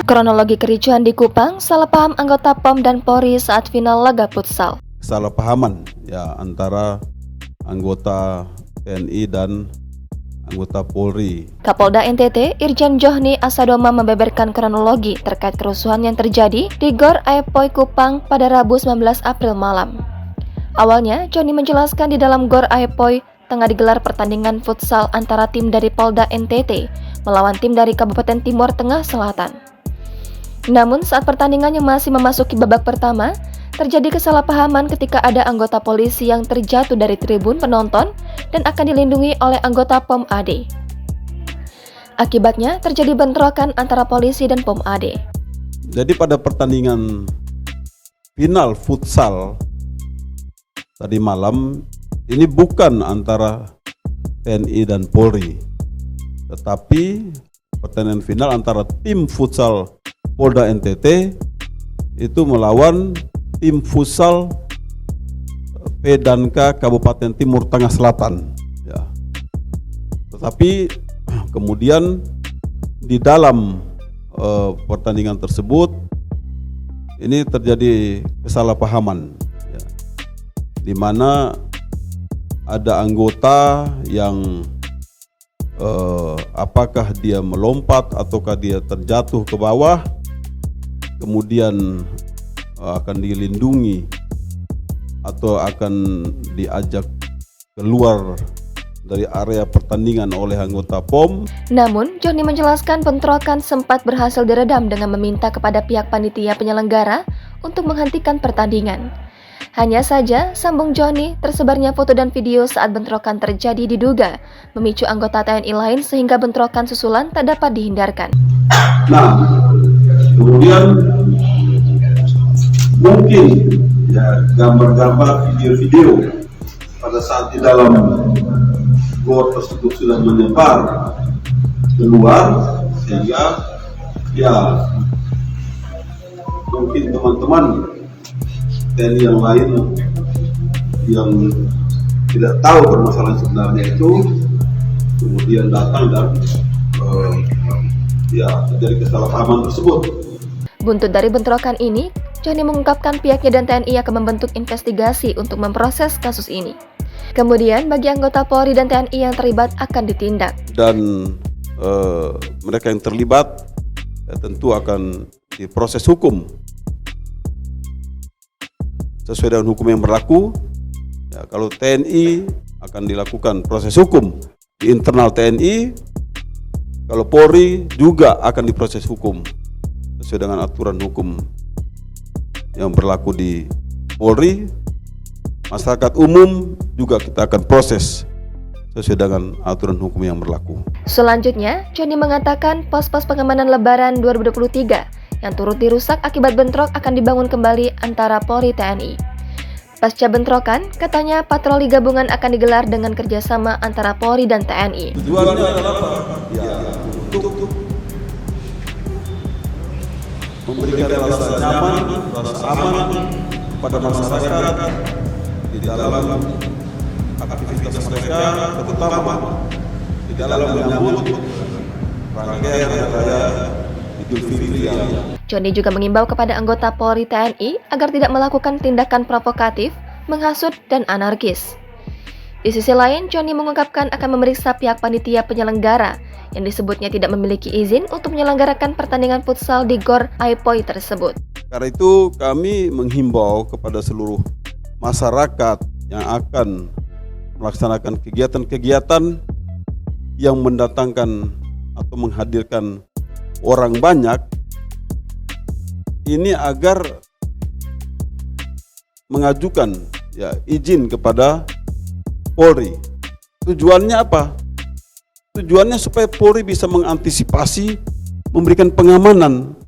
Kronologi kericuhan di Kupang, salah paham anggota POM dan Polri saat final laga futsal. Kesalahpahaman ya antara anggota TNI dan anggota Polri. Kapolda NTT, Irjen Johni Asadoma membeberkan kronologi terkait kerusuhan yang terjadi di Gor Aepoy Kupang pada Rabu 19 April malam. Awalnya, Johni menjelaskan di dalam Gor Aepoy tengah digelar pertandingan futsal antara tim dari Polda NTT melawan tim dari Kabupaten Timur Tengah Selatan. Namun saat pertandingan yang masih memasuki babak pertama, terjadi kesalahpahaman ketika ada anggota polisi yang terjatuh dari tribun penonton dan akan dilindungi oleh anggota POM AD. Akibatnya terjadi bentrokan antara polisi dan POM AD. Jadi pada pertandingan final futsal tadi malam ini bukan antara TNI dan Polri, tetapi pertandingan final antara tim futsal Polda NTT itu melawan tim futsal P&K Kabupaten Timur Tengah Selatan. Ya. Tetapi kemudian di dalam pertandingan tersebut ini terjadi kesalahpahaman, ya, di mana ada anggota yang apakah dia melompat ataukah dia terjatuh ke bawah, kemudian akan dilindungi atau akan diajak keluar dari area pertandingan oleh anggota POM. Namun, Johni menjelaskan bentrokan sempat berhasil diredam dengan meminta kepada pihak panitia penyelenggara untuk menghentikan pertandingan. Hanya saja, sambung Johni, tersebarnya foto dan video saat bentrokan terjadi diduga memicu anggota TNI lain sehingga bentrokan susulan tak dapat dihindarkan. Nah, kemudian mungkin ya gambar-gambar, video-video pada saat di dalam gor tersebut sudah menyebar keluar, sehingga ya mungkin teman-teman TNI yang lain yang tidak tahu permasalahan sebenarnya itu kemudian datang dan ya terjadi kesalahpahaman tersebut. Buntut dari bentrokan ini, Johni mengungkapkan pihaknya dan TNI akan membentuk investigasi untuk memproses kasus ini. Kemudian bagi anggota Polri dan TNI yang terlibat akan ditindak. Dan mereka yang terlibat ya, tentu akan diproses hukum sesuai dengan hukum yang berlaku. Ya, kalau TNI akan dilakukan proses hukum di internal TNI, kalau Polri juga akan diproses hukum sesuai dengan aturan hukum yang berlaku di Polri. Masyarakat umum juga kita akan proses sesuai dengan aturan hukum yang berlaku. Selanjutnya, Johni mengatakan pos-pos pengamanan Lebaran 2023 yang turut dirusak akibat bentrok akan dibangun kembali antara Polri TNI. Pasca bentrokan, katanya patroli gabungan akan digelar dengan kerjasama antara Polri dan TNI. Tujuannya adalah apa? Ya, untuk memberikan rasa nyaman, rasa aman pada masyarakat di dalam aktivitas mereka, terutama di dalam menyambut rangkaian raya Idul Fitri. Johni juga mengimbau kepada anggota Polri TNI agar tidak melakukan tindakan provokatif, menghasut, dan anarkis. Di sisi lain, Johni mengungkapkan akan memeriksa pihak panitia penyelenggara yang disebutnya tidak memiliki izin untuk menyelenggarakan pertandingan futsal di Gor Aepoy tersebut. Karena itu kami menghimbau kepada seluruh masyarakat yang akan melaksanakan kegiatan-kegiatan yang mendatangkan atau menghadirkan orang banyak ini agar mengajukan ya izin kepada Polri. Tujuannya apa? Tujuannya supaya Polri bisa mengantisipasi, memberikan pengamanan